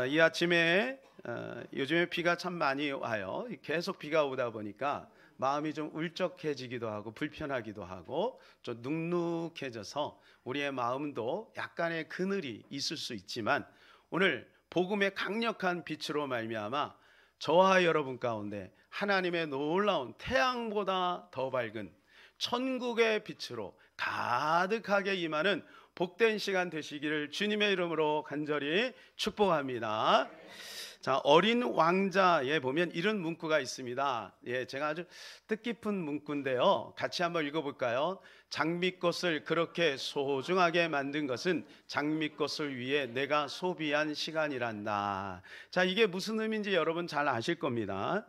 이 아침에 요즘에 비가 참 많이 와요. 계속 비가 오다 보니까 마음이 좀 울적해지기도 하고 불편하기도 하고 좀 눅눅해져서 우리의 마음도 약간의 그늘이 있을 수 있지만, 오늘 복음의 강력한 빛으로 말미암아 저와 여러분 가운데 하나님의 놀라운 태양보다 더 밝은 천국의 빛으로 가득하게 임하는 복된 시간 되시기를 주님의 이름으로 간절히 축복합니다. 자, 어린 왕자에 보면 이런 문구가 있습니다. 제가 아주 뜻깊은 문구인데요. 같이 한번 읽어볼까요? 장미꽃을 그렇게 소중하게 만든 것은 장미꽃을 위해 내가 소비한 시간이란다. 자, 이게 무슨 의미인지 여러분 잘 아실 겁니다.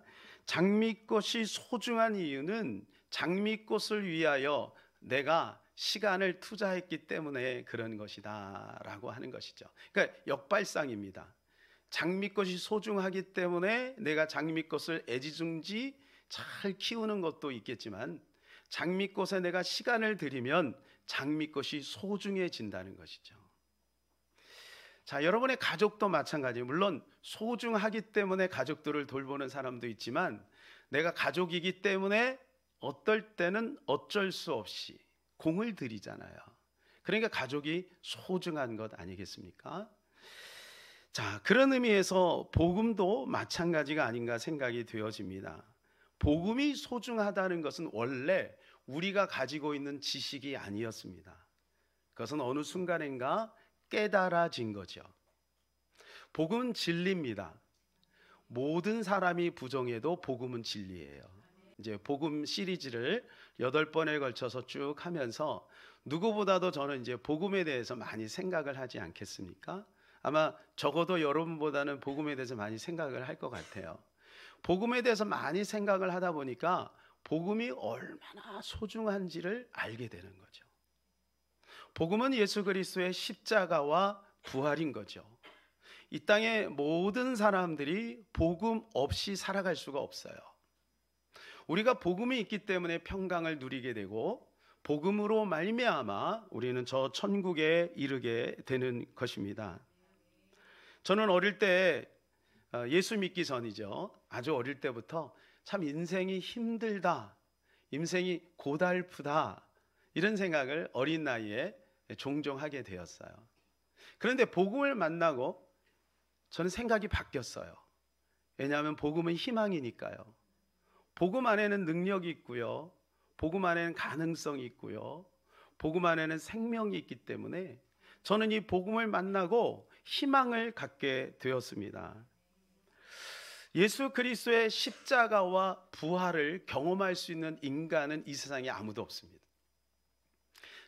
장미꽃이 소중한 이유는 장미꽃을 위하여 내가 시간을 투자했기 때문에 그런 것이다 라고 하는 것이죠. 그러니까 역발상입니다. 장미꽃이 소중하기 때문에 내가 장미꽃을 애지중지 잘 키우는 것도 있겠지만, 장미꽃에 내가 시간을 들이면 장미꽃이 소중해진다는 것이죠. 자, 여러분의 가족도 마찬가지예요. 물론 소중하기 때문에 가족들을 돌보는 사람도 있지만, 내가 가족이기 때문에 어떨 때는 어쩔 수 없이 공을 들이잖아요. 그러니까 가족이 소중한 것 아니겠습니까? 자, 그런 의미에서 복음도 마찬가지가 아닌가 생각이 되어집니다. 복음이 소중하다는 것은 원래 우리가 가지고 있는 지식이 아니었습니다. 그것은 어느 순간인가 깨달아진 거죠. 복음은 진리입니다. 모든 사람이 부정해도 복음은 진리예요. 이제 복음 시리즈를 8번에 걸쳐서 쭉 하면서 누구보다도 저는 이제 복음에 대해서 많이 생각을 하지 않겠습니까? 아마 적어도 여러분보다는 복음에 대해서 많이 생각을 할 것 같아요. 복음에 대해서 많이 생각을 하다 보니까 복음이 얼마나 소중한지를 알게 되는 거죠. 복음은 예수 그리스도의 십자가와 부활인 거죠. 이 땅의 모든 사람들이 복음 없이 살아갈 수가 없어요. 우리가 복음이 있기 때문에 평강을 누리게 되고, 복음으로 말미암아 우리는 저 천국에 이르게 되는 것입니다. 저는 어릴 때, 예수 믿기 전이죠. 아주 어릴 때부터 참 인생이 힘들다, 인생이 고달프다, 이런 생각을 어린 나이에 종종 하게 되었어요. 그런데 복음을 만나고 저는 생각이 바뀌었어요. 왜냐하면 복음은 희망이니까요. 복음 안에는 능력이 있고요, 복음 안에는 가능성이 있고요, 복음 안에는 생명이 있기 때문에 저는 이 복음을 만나고 희망을 갖게 되었습니다. 예수 그리스도의 십자가와 부활을 경험할 수 있는 인간은 이 세상에 아무도 없습니다.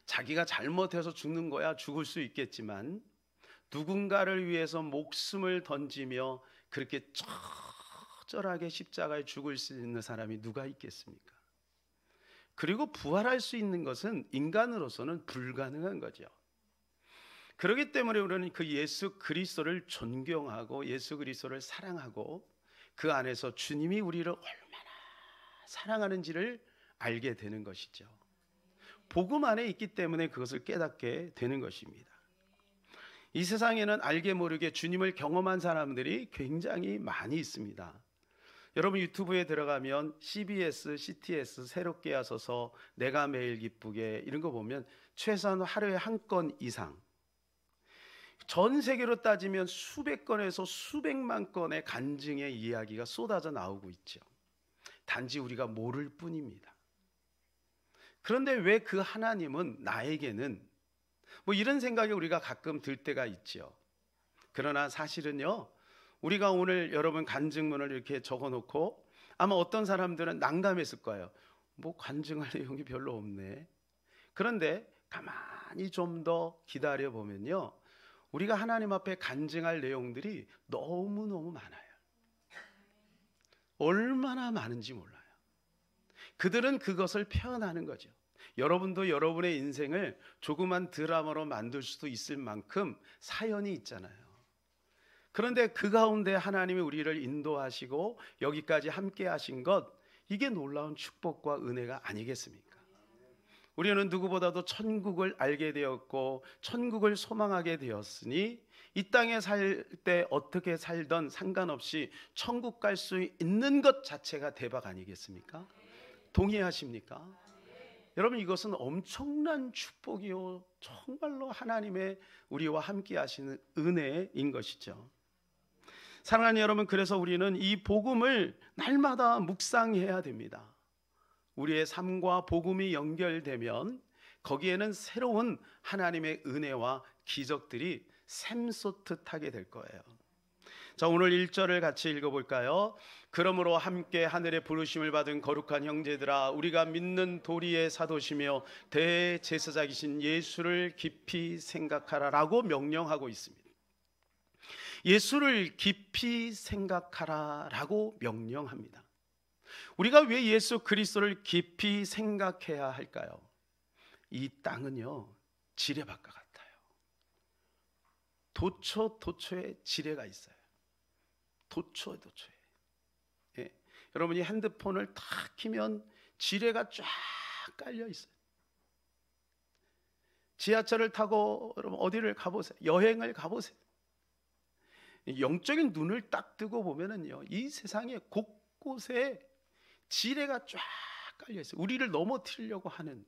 자기가 잘못해서 죽는 거야 죽을 수 있겠지만, 누군가를 위해서 목숨을 던지며 그렇게 처절하게 십자가에 죽을 수 있는 사람이 누가 있겠습니까? 그리고 부활할 수 있는 것은 인간으로서는 불가능한 거죠. 그렇기 때문에 우리는 그 예수 그리스도를 존경하고 예수 그리스도를 사랑하고 그 안에서 주님이 우리를 얼마나 사랑하는지를 알게 되는 것이죠. 복음 안에 있기 때문에 그것을 깨닫게 되는 것입니다. 이 세상에는 알게 모르게 주님을 경험한 사람들이 굉장히 많이 있습니다. 여러분 유튜브에 들어가면 CBS, CTS, 새롭게 하소서, 내가 매일 기쁘게, 이런 거 보면 최소한 하루에 한 건 이상, 전 세계로 따지면 수백 건에서 수백만 건의 간증의 이야기가 쏟아져 나오고 있죠. 단지 우리가 모를 뿐입니다. 그런데 왜 그 하나님은 나에게는, 이런 생각이 우리가 가끔 들 때가 있죠. 그러나 사실은요, 우리가 오늘 여러분 간증문을 이렇게 적어놓고 아마 어떤 사람들은 난감했을 거예요. 간증할 내용이 별로 없네. 그런데 가만히 좀 더 기다려 보면요, 우리가 하나님 앞에 간증할 내용들이 너무너무 많아요. 얼마나 많은지 몰라요. 그들은 그것을 표현하는 거죠. 여러분도 여러분의 인생을 조그만 드라마로 만들 수도 있을 만큼 사연이 있잖아요. 그런데 그 가운데 하나님이 우리를 인도하시고 여기까지 함께 하신 것, 이게 놀라운 축복과 은혜가 아니겠습니까? 우리는 누구보다도 천국을 알게 되었고 천국을 소망하게 되었으니 이 땅에 살 때 어떻게 살던 상관없이 천국 갈 수 있는 것 자체가 대박 아니겠습니까? 동의하십니까? 여러분, 이것은 엄청난 축복이요, 정말로 하나님의 우리와 함께 하시는 은혜인 것이죠. 사랑하는 여러분, 그래서 우리는 이 복음을 날마다 묵상해야 됩니다. 우리의 삶과 복음이 연결되면 거기에는 새로운 하나님의 은혜와 기적들이 샘솟듯 하게 될 거예요. 자, 오늘 1절을 같이 읽어볼까요? 그러므로 함께 하늘의 부르심을 받은 거룩한 형제들아, 우리가 믿는 도리의 사도시며 대제사장이신 예수를 깊이 생각하라 라고 명령하고 있습니다. 예수를 깊이 생각하라 라고 명령합니다. 우리가 왜 예수 그리스도를 깊이 생각해야 할까요? 이 땅은요, 지뢰밭과 같아요. 도처에 지뢰가 있어요. 도처에. 예. 여러분이 핸드폰을 탁 키면 지뢰가 쫙 깔려 있어요. 지하철을 타고 여러분 어디를 가보세요. 여행을 가보세요. 영적인 눈을 딱 뜨고 보면은요, 이 세상에 곳곳에 지뢰가 쫙 깔려 있어요. 우리를 넘어뜨리려고 하는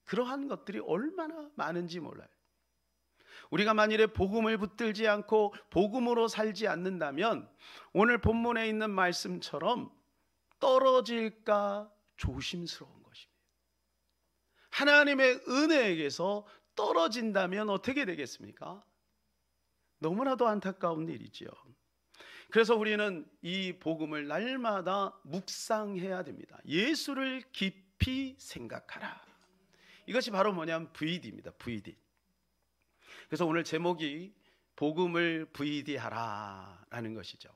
그러한 것들이 얼마나 많은지 몰라요. 우리가 만일에 복음을 붙들지 않고 복음으로 살지 않는다면 오늘 본문에 있는 말씀처럼 떨어질까 조심스러운 것입니다. 하나님의 은혜에게서 떨어진다면 어떻게 되겠습니까? 너무나도 안타까운 일이지요. 그래서 우리는 이 복음을 날마다 묵상해야 됩니다. 예수를 깊이 생각하라. 이것이 바로 뭐냐면 VD입니다. VD. 그래서 오늘 제목이 복음을 VD하라 라는 것이죠.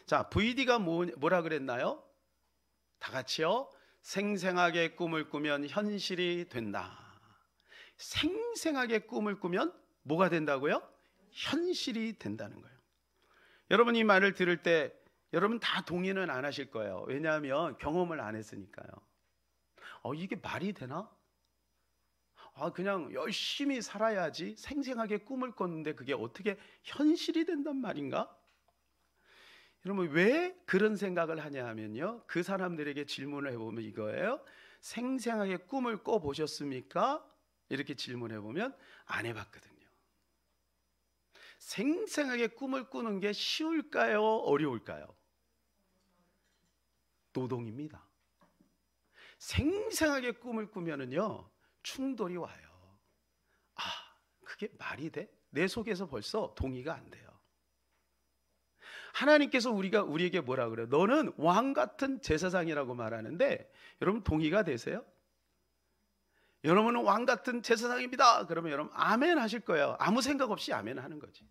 자, VD가 뭐라 그랬나요? 다 같이요. 생생하게 꿈을 꾸면 현실이 된다. 생생하게 꿈을 꾸면 뭐가 된다고요? 현실이 된다는 거예요. 여러분, 이 말을 들을 때 여러분 다 동의는 안 하실 거예요. 왜냐하면 경험을 안 했으니까요. 이게 말이 되나? 그냥 열심히 살아야지 생생하게 꿈을 꿨는데 그게 어떻게 현실이 된단 말인가? 여러분, 왜 그런 생각을 하냐 하면요, 그 사람들에게 질문을 해보면 이거예요. 생생하게 꿈을 꿔보셨습니까? 이렇게 질문해보면 안 해봤거든요. 생생하게 꿈을 꾸는 게 쉬울까요? 어려울까요? 노동입니다. 생생하게 꿈을 꾸면은요, 충돌이 와요. 그게 말이 돼? 내 속에서 벌써 동의가 안 돼요. 하나님께서 우리에게 뭐라 그래요? 너는 왕 같은 제사장이라고 말하는데 여러분 동의가 되세요? 여러분은 왕 같은 제사장입니다. 그러면 여러분 아멘 하실 거예요. 아무 생각 없이 아멘 하는 거지.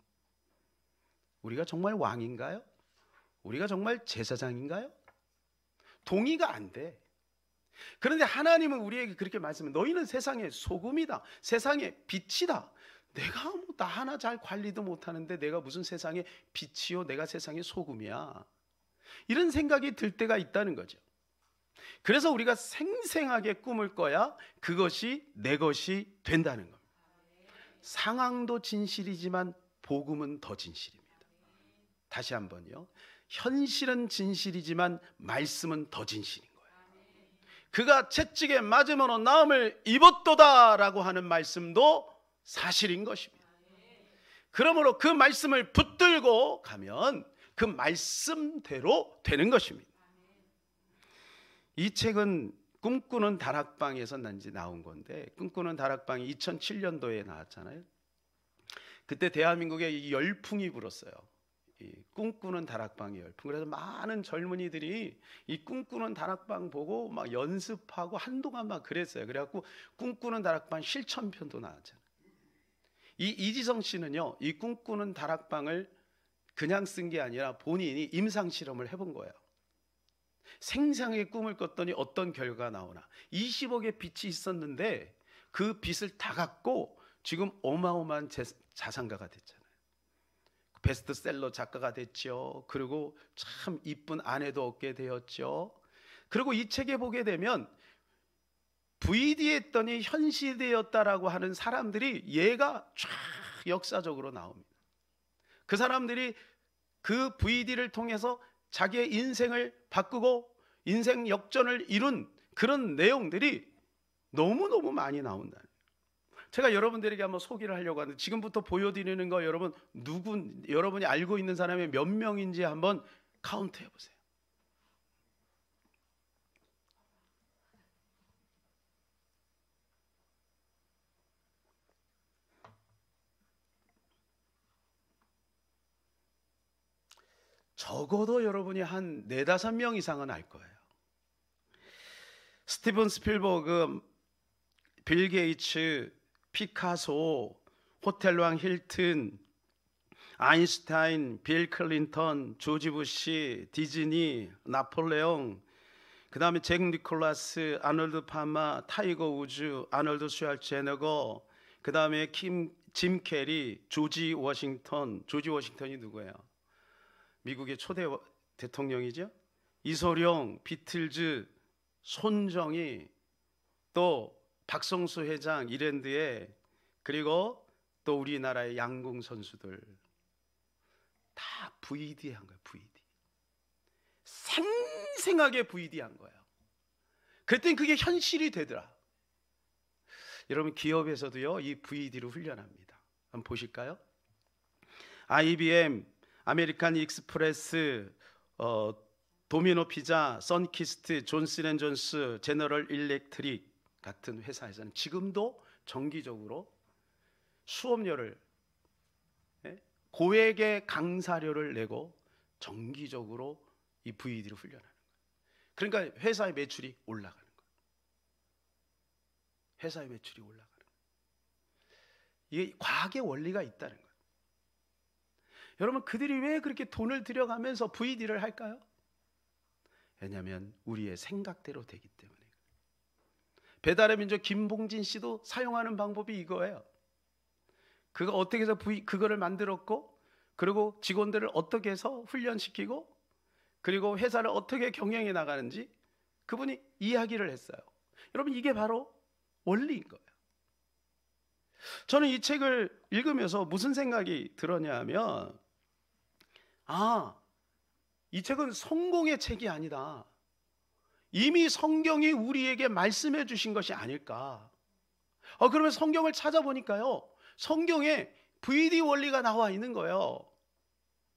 우리가 정말 왕인가요? 우리가 정말 제사장인가요? 동의가 안 돼. 그런데 하나님은 우리에게 그렇게 말씀해. 너희는 세상의 소금이다. 세상의 빛이다. 내가 나 하나 잘 관리도 못하는데 내가 무슨 세상의 빛이요, 내가 세상의 소금이야. 이런 생각이 들 때가 있다는 거죠. 그래서 우리가 생생하게 꿈을 꿔야 그것이 내 것이 된다는 겁니다. 상황도 진실이지만 복음은 더 진실입니다. 다시 한번요. 현실은 진실이지만 말씀은 더 진실인 거예요. 그가 채찍에 맞으므로 나음을 입었도다 라고 하는 말씀도 사실인 것입니다. 그러므로 그 말씀을 붙들고 가면 그 말씀대로 되는 것입니다. 이 책은 꿈꾸는 다락방에서 나온 건데, 꿈꾸는 다락방이 2007년도에 나왔잖아요. 그때 대한민국에 이 열풍이 불었어요. 이 꿈꾸는 다락방의 열풍. 그래서 많은 젊은이들이 이 꿈꾸는 다락방 보고 막 연습하고 한동안 막 그랬어요. 그래갖고 꿈꾸는 다락방 실천편도 나왔잖아요. 이 이지성 씨는요, 이 꿈꾸는 다락방을 그냥 쓴 게 아니라 본인이 임상 실험을 해본 거예요. 생생하게 꿈을 꿨더니 어떤 결과가 나오나. 20억의 빚이 있었는데 그 빚을 다 갚고 지금 어마어마한 자산가가 됐잖아요. 베스트셀러 작가가 됐죠. 그리고 참 이쁜 아내도 얻게 되었죠. 그리고 이 책에 보게 되면 VD했더니 현시되었다라고 하는 사람들이 예가 쫙 역사적으로 나옵니다. 그 사람들이 그 VD를 통해서 자기의 인생을 바꾸고 인생 역전을 이룬 그런 내용들이 너무너무 많이 나온다. 제가 여러분들에게 한번 소개를 하려고 하는데, 지금부터 보여드리는 거 여러분 여러분이 알고 있는 사람이 몇 명인지 한번 카운트 해보세요. 적어도 여러분이 한 4-5명 이상은 알 거예요. 스티븐 스필버그, 빌 게이츠, 피카소, 호텔왕 힐튼, 아인슈타인, 빌 클린턴, 조지 부시, 디즈니, 나폴레옹, 그 다음에 잭 니콜라스, 아놀드 파마, 타이거 우즈, 아놀드 슈왈제네거, 그 다음에 짐 캐리, 조지 워싱턴. 조지 워싱턴이 누구예요? 미국의 초대 대통령이죠. 이소룡, 비틀즈, 손정희, 또 박성수 회장, 이랜드에, 그리고 또 우리나라의 양궁 선수들 다 VD 한 거예요. VD. 생생하게 VD 한 거예요. 그랬더니 그게 현실이 되더라. 여러분, 기업에서도요, 이 VD로 훈련합니다. 한번 보실까요? IBM, 아메리칸 익스프레스, 도미노 피자, 선키스트, 존슨앤존스, 제너럴 일렉트릭 같은 회사에서는 지금도 정기적으로 수업료를, 고액의 강사료를 내고 정기적으로 이 VD를 훈련하는 거예요. 그러니까 회사의 매출이 올라가는 거예요. 회사의 매출이 올라가는 거예요. 이게 과학의 원리가 있다는 거예요. 여러분, 그들이 왜 그렇게 돈을 들여가면서 VD를 할까요? 왜냐하면 우리의 생각대로 되기 때문에. 배달의 민족 김봉진 씨도 사용하는 방법이 이거예요. 그가 어떻게 해서 그거를 만들었고, 그리고 직원들을 어떻게 해서 훈련시키고, 그리고 회사를 어떻게 경영해 나가는지 그분이 이야기를 했어요. 여러분, 이게 바로 원리인 거예요. 저는 이 책을 읽으면서 무슨 생각이 들었냐 하면, 이 책은 성공의 책이 아니다. 이미 성경이 우리에게 말씀해 주신 것이 아닐까. 그러면 성경을 찾아보니까요, 성경에 VD 원리가 나와 있는 거예요.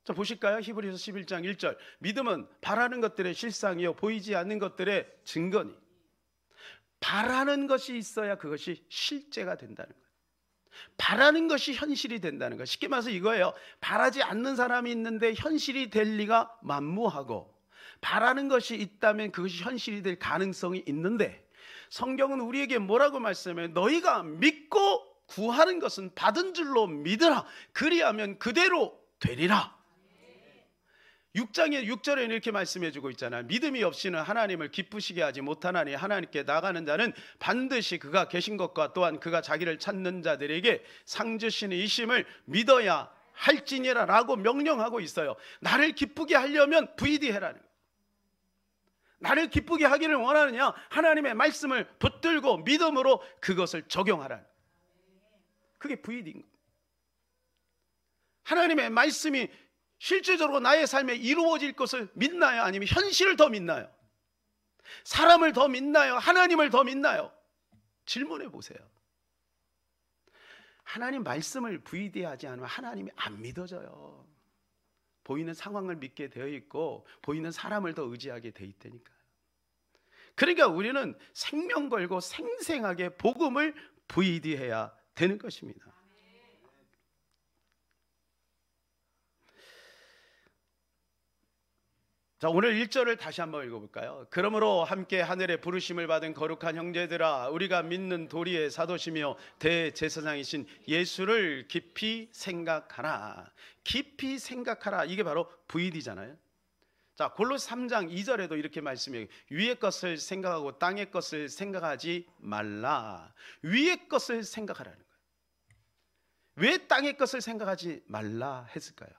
자, 보실까요? 히브리서 11장 1절. 믿음은 바라는 것들의 실상이요 보이지 않는 것들의 증거니. 바라는 것이 있어야 그것이 실제가 된다는 거예요. 바라는 것이 현실이 된다는 거예요. 쉽게 말해서 이거예요. 바라지 않는 사람이 있는데 현실이 될 리가 만무하고, 바라는 것이 있다면 그것이 현실이 될 가능성이 있는데, 성경은 우리에게 뭐라고 말씀해요? 너희가 믿고 구하는 것은 받은 줄로 믿으라. 그리하면 그대로 되리라. 6절에 이렇게 말씀해 주고 있잖아요. 믿음이 없이는 하나님을 기쁘시게 하지 못하나니 하나님께 나가는 자는 반드시 그가 계신 것과 또한 그가 자기를 찾는 자들에게 상 주시는 이심을 믿어야 할지니라 라고 명령하고 있어요. 나를 기쁘게 하려면 VD 해라는 거예요. 나를 기쁘게 하기를 원하느냐? 하나님의 말씀을 붙들고 믿음으로 그것을 적용하라는 거예요. 그게 VD인 거예요. 하나님의 말씀이 실제적으로 나의 삶에 이루어질 것을 믿나요? 아니면 현실을 더 믿나요? 사람을 더 믿나요? 하나님을 더 믿나요? 질문해 보세요. 하나님 말씀을 VD하지 않으면 하나님이 안 믿어져요. 보이는 상황을 믿게 되어 있고 보이는 사람을 더 의지하게 되어 있다니까요. 그러니까 우리는 생명 걸고 생생하게 복음을 VD해야 되는 것입니다. 자, 오늘 1절을 다시 한번 읽어볼까요? 그러므로 함께 하늘에 부르심을 받은 거룩한 형제들아, 우리가 믿는 도리의 사도시며 대제사장이신 예수를 깊이 생각하라. 깊이 생각하라. 이게 바로 VD잖아요. 자, 골로새 3장 2절에도 이렇게 말씀해요. 위의 것을 생각하고 땅의 것을 생각하지 말라. 위의 것을 생각하라는 거예요. 왜 땅의 것을 생각하지 말라 했을까요?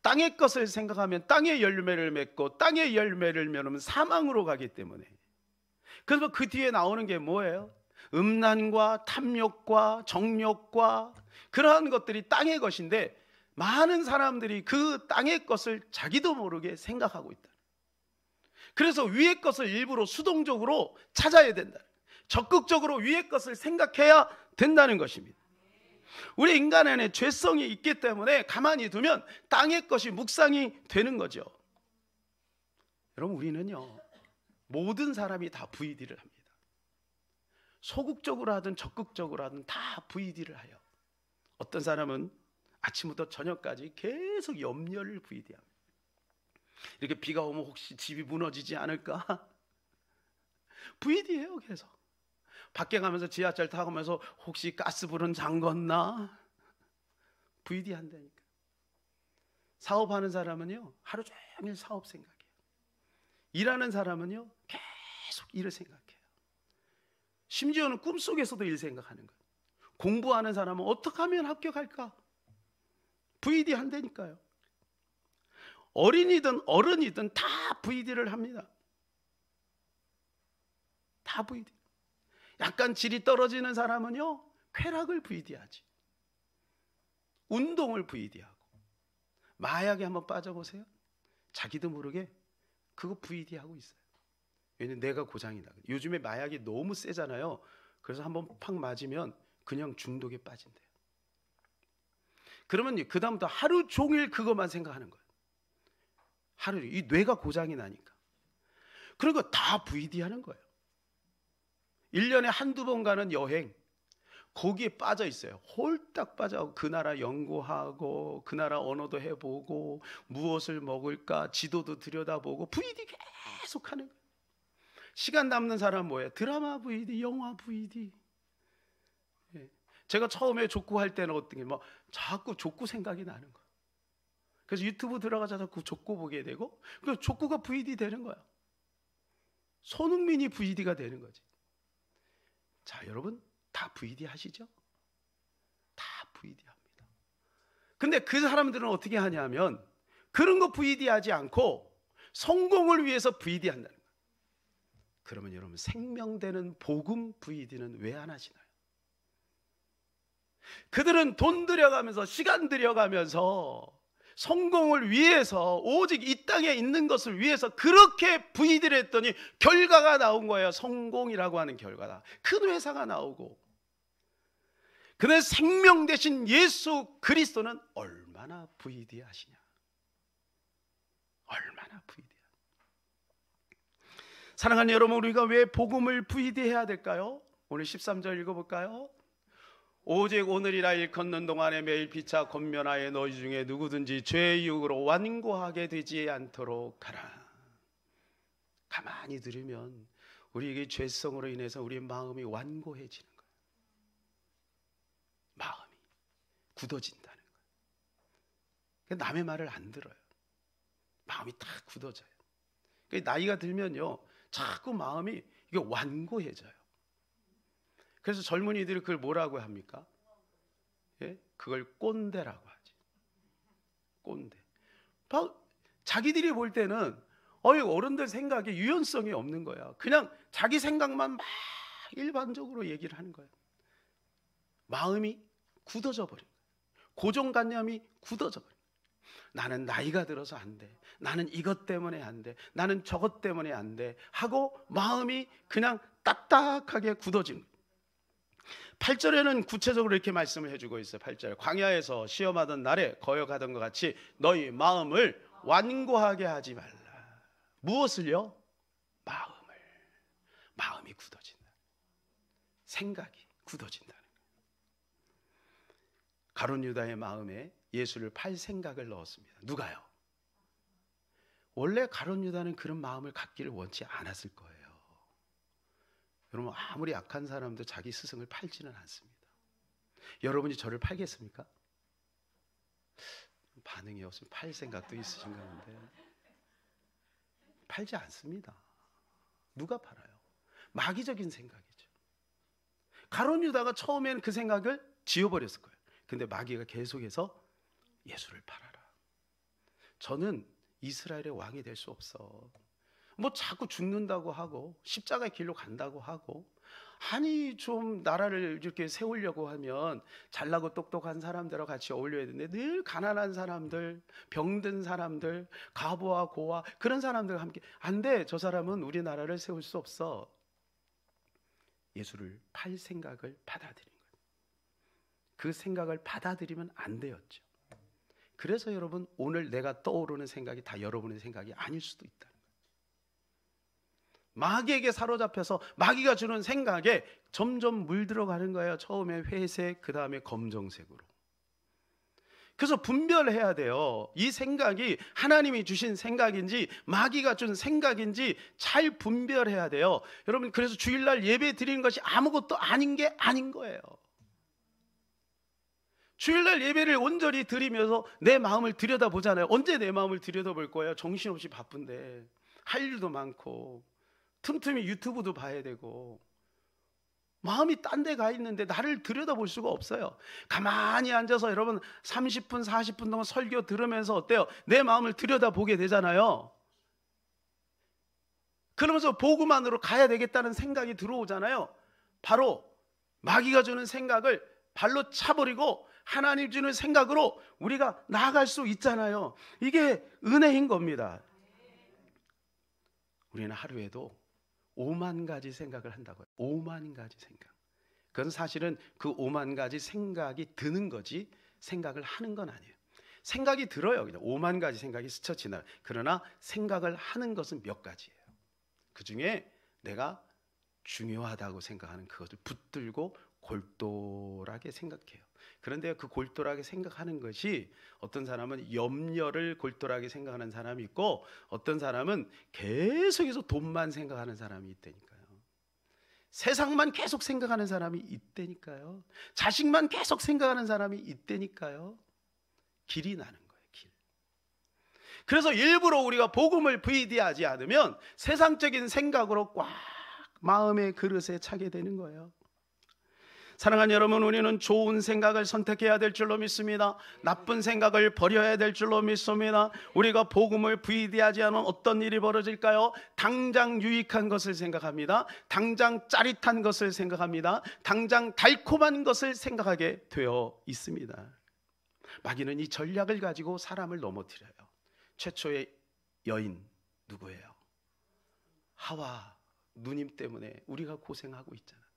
땅의 것을 생각하면 땅의 열매를 맺고 땅의 열매를 맺으면 사망으로 가기 때문에, 그래서 그 뒤에 나오는 게 뭐예요? 음란과 탐욕과 정욕과 그러한 것들이 땅의 것인데 많은 사람들이 그 땅의 것을 자기도 모르게 생각하고 있다. 그래서 위의 것을 일부러 수동적으로 찾아야 된다. 적극적으로 위의 것을 생각해야 된다는 것입니다. 우리 인간 안에 죄성이 있기 때문에 가만히 두면 땅의 것이 묵상이 되는 거죠. 여러분, 우리는요, 모든 사람이 다 VD를 합니다. 소극적으로 하든 적극적으로 하든 다 VD를 해요. 어떤 사람은 아침부터 저녁까지 계속 염려를 VD합니다. 이렇게 비가 오면 혹시 집이 무너지지 않을까? VD예요, 계속. 밖에 가면서 지하철 타고 가면서 혹시 가스불은 잠궜나? VD 한다니까. 사업하는 사람은요, 하루 종일 사업 생각해요. 일하는 사람은요, 계속 일을 생각해요. 심지어는 꿈속에서도 일 생각하는 거예요. 공부하는 사람은 어떻게 하면 합격할까? VD 한다니까요. 어린이든 어른이든 다 VD를 합니다. 다 VD. 약간 질이 떨어지는 사람은요, 쾌락을 VD하지. 운동을 VD하고. 마약에 한번 빠져보세요. 자기도 모르게 그거 VD하고 있어요. 왜냐면 내가 고장이다. 요즘에 마약이 너무 세잖아요. 그래서 한번 팍 맞으면 그냥 중독에 빠진대요. 그러면 그 다음부터 하루 종일 그것만 생각하는 거예요. 하루 종일. 이 뇌가 고장이 나니까. 그러니까 다 VD하는 거예요. 1년에 한두 번 가는 여행, 거기에 빠져 있어요. 홀딱 빠져서 그 나라 연구하고 그 나라 언어도 해보고 무엇을 먹을까 지도도 들여다보고 VD 계속 하는 거예요. 시간 남는 사람 뭐예요? 드라마 VD, 영화 VD. 예. 제가 처음에 족구 할 때는 어떤 게 막 자꾸 족구 생각이 나는 거예요. 그래서 유튜브 들어가서 자꾸 족구 보게 되고, 그 족구가 VD 되는 거야. 손흥민이 VD가 되는 거지. 자, 여러분 다 VD 하시죠? 다 VD 합니다. 근데 그 사람들은 어떻게 하냐면 그런 거 VD 하지 않고 성공을 위해서 VD 한다는 거예요. 그러면 여러분, 생명되는 복음 VD는 왜 안 하시나요? 그들은 돈 들여가면서 시간 들여가면서 성공을 위해서 오직 이 땅에 있는 것을 위해서 그렇게 VD를 했더니 결과가 나온 거예요. 성공이라고 하는 결과다. 큰 회사가 나오고. 그런데 생명 대신 예수 그리스도는 얼마나 VD 하시냐. 얼마나 VD. 사랑하는 여러분, 우리가 왜 복음을 VD 해야 될까요? 오늘 13절 읽어볼까요? 오직 오늘이라 일컫는 동안에 매일 피차 권면하여 너희 중에 누구든지 죄의 유혹으로 완고하게 되지 않도록 하라. 가만히 들으면 우리에게 죄성으로 인해서 우리의 마음이 완고해지는 거예요. 마음이 굳어진다는 거예요. 남의 말을 안 들어요. 마음이 딱 굳어져요. 나이가 들면요, 자꾸 마음이 이게 완고해져요. 그래서 젊은이들이 그걸 뭐라고 합니까? 예? 그걸 꼰대라고 하지. 꼰대. 자기들이 볼 때는 어른들 생각에 유연성이 없는 거야. 그냥 자기 생각만 막 일반적으로 얘기를 하는 거야. 마음이 굳어져 버린 거야. 고정관념이 굳어져 버린 거야. 나는 나이가 들어서 안 돼. 나는 이것 때문에 안 돼. 나는 저것 때문에 안 돼. 하고 마음이 그냥 딱딱하게 굳어진 거야. 8절에는 구체적으로 이렇게 말씀을 해주고 있어요. 8절. 광야에서 시험하던 날에 거역하던 것 같이 너희 마음을 완고하게 하지 말라. 무엇을요? 마음을. 마음이 굳어진다. 생각이 굳어진다는 거예요. 가룟 유다의 마음에 예수를 팔 생각을 넣었습니다. 누가요? 원래 가룟 유다는 그런 마음을 갖기를 원치 않았을 거예요. 여러분, 아무리 약한 사람도 자기 스승을 팔지는 않습니다. 여러분이 저를 팔겠습니까? 반응이 없으면 팔 생각도 있으신가 본데. 팔지 않습니다. 누가 팔아요? 마귀적인 생각이죠. 가룟 유다가 처음에는 그 생각을 지워버렸을 거예요. 근데 마귀가 계속해서 예수를 팔아라. 저는 이스라엘의 왕이 될 수 없어. 뭐 자꾸 죽는다고 하고 십자가의 길로 간다고 하고, 아니 좀 나라를 이렇게 세우려고 하면 잘나고 똑똑한 사람들과 같이 어울려야 되는데 늘 가난한 사람들, 병든 사람들, 과부와 고아 그런 사람들과 함께 안 돼. 저 사람은 우리나라를 세울 수 없어. 예수를 팔 생각을 받아들인 거예요. 그 생각을 받아들이면 안 되었죠. 그래서 여러분, 오늘 내가 떠오르는 생각이 다 여러분의 생각이 아닐 수도 있다는 거예요. 마귀에게 사로잡혀서 마귀가 주는 생각에 점점 물들어가는 거예요. 처음에 회색, 그 다음에 검정색으로. 그래서 분별해야 돼요. 이 생각이 하나님이 주신 생각인지 마귀가 준 생각인지 잘 분별해야 돼요. 여러분, 그래서 주일날 예배 드리는 것이 아무것도 아닌 게 아닌 거예요. 주일날 예배를 온전히 드리면서 내 마음을 들여다보잖아요. 언제 내 마음을 들여다볼 거예요? 정신없이 바쁜데 할 일도 많고 틈틈이 유튜브도 봐야 되고 마음이 딴 데 가 있는데 나를 들여다볼 수가 없어요. 가만히 앉아서 여러분 30분 40분 동안 설교 들으면서 어때요? 내 마음을 들여다보게 되잖아요. 그러면서 복음만으로 가야 되겠다는 생각이 들어오잖아요. 바로 마귀가 주는 생각을 발로 차버리고 하나님 주는 생각으로 우리가 나아갈 수 있잖아요. 이게 은혜인 겁니다. 우리는 하루에도 5만 가지 생각을 한다고요. 5만 가지 생각. 그건 사실은 그 5만 가지 생각이 드는 거지 생각을 하는 건 아니에요. 생각이 들어요. 그냥 5만 가지 생각이 스쳐 지나요. 그러나 생각을 하는 것은 몇 가지예요. 그 중에 내가 중요하다고 생각하는 그것을 붙들고 골똘하게 생각해요. 그런데 그 골똘하게 생각하는 것이 어떤 사람은 염려를 골똘하게 생각하는 사람이 있고 어떤 사람은 계속해서 돈만 생각하는 사람이 있다니까요. 세상만 계속 생각하는 사람이 있다니까요. 자식만 계속 생각하는 사람이 있다니까요. 길이 나는 거예요. 길. 그래서 일부러 우리가 복음을 VD하지 않으면 세상적인 생각으로 꽉 마음의 그릇에 차게 되는 거예요. 사랑하는 여러분, 우리는 좋은 생각을 선택해야 될 줄로 믿습니다. 나쁜 생각을 버려야 될 줄로 믿습니다. 우리가 복음을 VD하지 않으면 어떤 일이 벌어질까요? 당장 유익한 것을 생각합니다. 당장 짜릿한 것을 생각합니다. 당장 달콤한 것을 생각하게 되어 있습니다. 마귀는 이 전략을 가지고 사람을 넘어뜨려요. 최초의 여인 누구예요? 하와 누님 때문에 우리가 고생하고 있잖아요.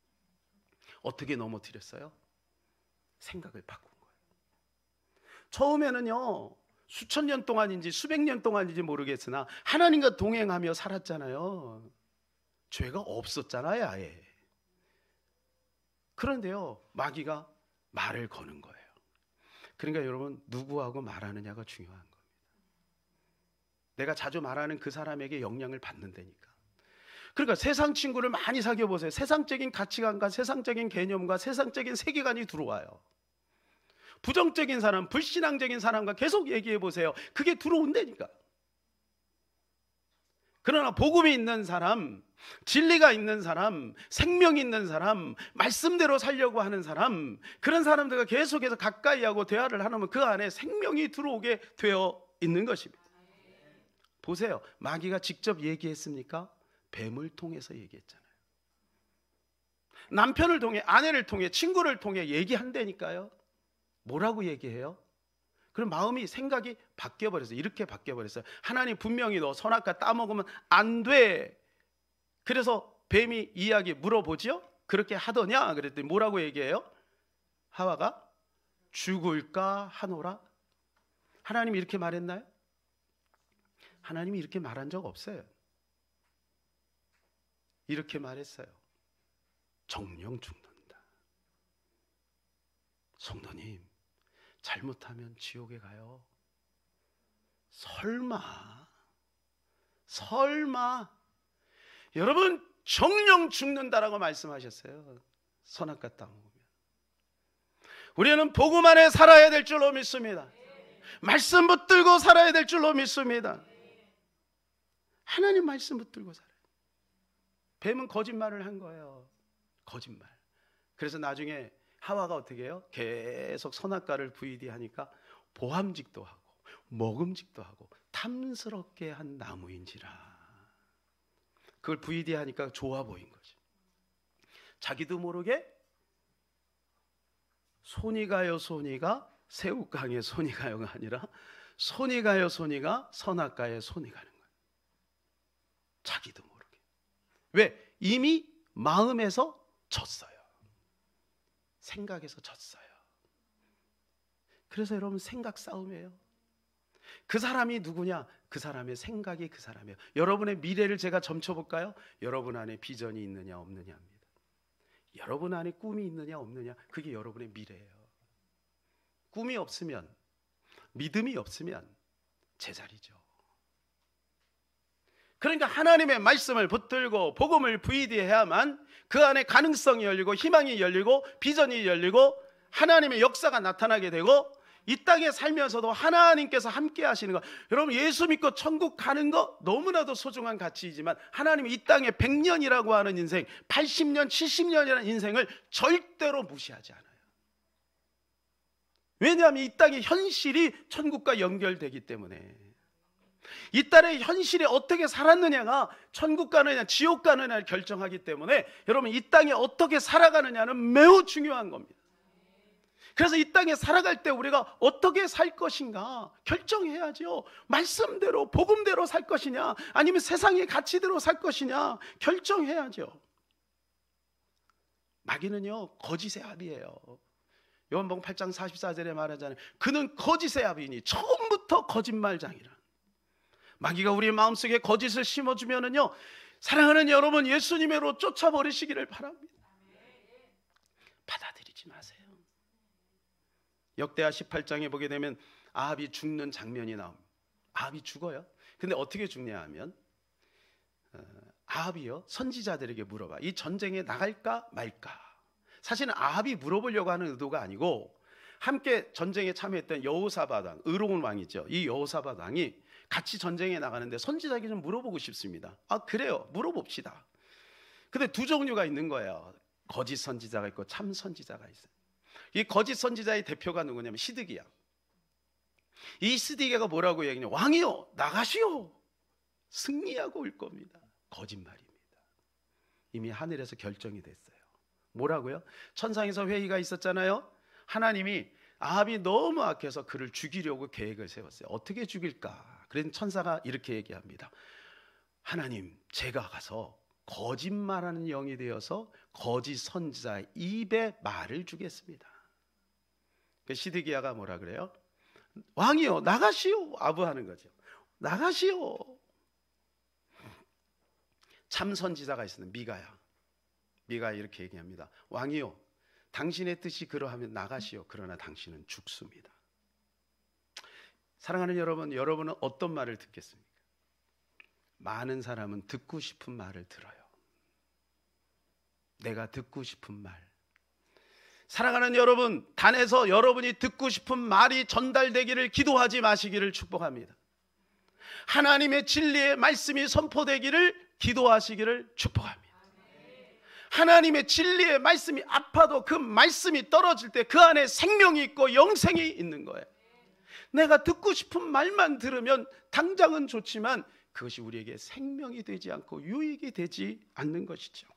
어떻게 넘어뜨렸어요? 생각을 바꾼 거예요. 처음에는요, 수천 년 동안인지 수백 년 동안인지 모르겠으나 하나님과 동행하며 살았잖아요. 죄가 없었잖아요, 아예. 그런데요, 마귀가 말을 거는 거예요. 그러니까 여러분, 누구하고 말하느냐가 중요한 겁니다. 내가 자주 말하는 그 사람에게 영향을 받는다니까. 그러니까 세상 친구를 많이 사귀어 보세요. 세상적인 가치관과 세상적인 개념과 세상적인 세계관이 들어와요. 부정적인 사람, 불신앙적인 사람과 계속 얘기해 보세요. 그게 들어온다니까. 그러나 복음이 있는 사람, 진리가 있는 사람, 생명이 있는 사람, 말씀대로 살려고 하는 사람, 그런 사람들과 계속해서 가까이 하고 대화를 하면 그 안에 생명이 들어오게 되어 있는 것입니다. 보세요. 마귀가 직접 얘기했습니까? 뱀을 통해서 얘기했잖아요. 남편을 통해, 아내를 통해, 친구를 통해 얘기한다니까요. 뭐라고 얘기해요? 그럼 마음이, 생각이 바뀌어버렸어요. 이렇게 바뀌어버렸어요. 하나님 분명히 너 선악과 따먹으면 안 돼. 그래서 뱀이 이야기 물어보죠. 그렇게 하더냐? 그랬더니 뭐라고 얘기해요? 하와가 죽을까 하노라. 하나님이 이렇게 말했나요? 하나님이 이렇게 말한 적 없어요. 이렇게 말했어요. 정령 죽는다. 성도님, 잘못하면 지옥에 가요. 설마 여러분, 정령 죽는다라고 말씀하셨어요. 선악과 따먹으면. 우리는 복음 안에 살아야 될 줄로 믿습니다. 말씀 붙들고 살아야 될 줄로 믿습니다. 하나님 말씀 붙들고 살아요. 뱀은 거짓말을 한 거예요. 거짓말. 그래서 나중에 하와가 어떻게 해요? 계속 선악과를 VD하니까 보함직도 하고 먹음직도 하고 탐스럽게 한 나무인지라. 그걸 VD 하니까 좋아 보인 거지. 자기도 모르게 손이 가요 손이가 새우깡의 손이 가요가 아니라 손이 가요 손이가 선악과의 손이 가는 거예요. 자기도 모르게. 왜? 이미 마음에서 졌어요. 생각에서 졌어요. 그래서 여러분 생각 싸움이에요. 그 사람이 누구냐? 그 사람의 생각이 그 사람이에요. 여러분의 미래를 제가 점쳐볼까요? 여러분 안에 비전이 있느냐 없느냐입니다. 여러분 안에 꿈이 있느냐 없느냐, 그게 여러분의 미래예요. 꿈이 없으면, 믿음이 없으면 제자리죠. 그러니까 하나님의 말씀을 붙들고 복음을 VD해야만 그 안에 가능성이 열리고 희망이 열리고 비전이 열리고 하나님의 역사가 나타나게 되고 이 땅에 살면서도 하나님께서 함께 하시는 것. 여러분, 예수 믿고 천국 가는 거 너무나도 소중한 가치이지만 하나님이 이 땅에 100년이라고 하는 인생, 80년, 70년이라는 인생을 절대로 무시하지 않아요. 왜냐하면 이 땅의 현실이 천국과 연결되기 때문에. 이 땅의 현실이 어떻게 살았느냐가 천국 가느냐 지옥 가느냐를 결정하기 때문에 여러분, 이 땅에 어떻게 살아가느냐는 매우 중요한 겁니다. 그래서 이 땅에 살아갈 때 우리가 어떻게 살 것인가 결정해야죠. 말씀대로 복음대로 살 것이냐 아니면 세상의 가치대로 살 것이냐 결정해야죠. 마귀는요 거짓의 아비예요. 요한복음 8장 44절에 말하잖아요. 그는 거짓의 아비니 처음부터 거짓말장이라. 마귀가 우리 마음속에 거짓을 심어주면은요, 사랑하는 여러분, 예수님으로 쫓아버리시기를 바랍니다. 받아들이지 마세요. 역대하 18장에 보게 되면 아합이 죽는 장면이 나옵니다. 아합이 죽어요. 근데 어떻게 죽냐 하면 아합이요 선지자들에게 물어봐. 이 전쟁에 나갈까 말까. 사실은 아합이 물어보려고 하는 의도가 아니고 함께 전쟁에 참여했던 여호사밧 왕, 의로운 왕이죠. 이 여호사밧 왕이 같이 전쟁에 나가는데 선지자에게 좀 물어보고 싶습니다. 아 그래요, 물어봅시다. 근데 두 종류가 있는 거예요. 거짓 선지자가 있고 참 선지자가 있어요. 이 거짓 선지자의 대표가 누구냐면 시드기야. 이 시드기야가 뭐라고 얘기하냐. 왕이요 나가시오, 승리하고 올 겁니다. 거짓말입니다. 이미 하늘에서 결정이 됐어요. 뭐라고요? 천상에서 회의가 있었잖아요. 하나님이 아합이 너무 악해서 그를 죽이려고 계획을 세웠어요. 어떻게 죽일까? 그래서 천사가 이렇게 얘기합니다. 하나님, 제가 가서 거짓말하는 영이 되어서 거짓 선지자 입에 말을 주겠습니다. 그 시드기야가 뭐라 그래요? 왕이요 나가시오, 아부하는 거죠. 나가시오. 참 선지자가 있었는데 미가야 이렇게 얘기합니다. 왕이요 당신의 뜻이 그러하면 나가시오. 그러나 당신은 죽습니다. 사랑하는 여러분, 여러분은 어떤 말을 듣겠습니까? 많은 사람은 듣고 싶은 말을 들어요. 내가 듣고 싶은 말. 사랑하는 여러분, 단에서 여러분이 듣고 싶은 말이 전달되기를 기도하지 마시기를 축복합니다. 하나님의 진리의 말씀이 선포되기를 기도하시기를 축복합니다. 하나님의 진리의 말씀이 아파도 그 말씀이 떨어질 때 그 안에 생명이 있고 영생이 있는 거예요. 내가 듣고 싶은 말만 들으면 당장은 좋지만 그것이 우리에게 생명이 되지 않고 유익이 되지 않는 것이죠.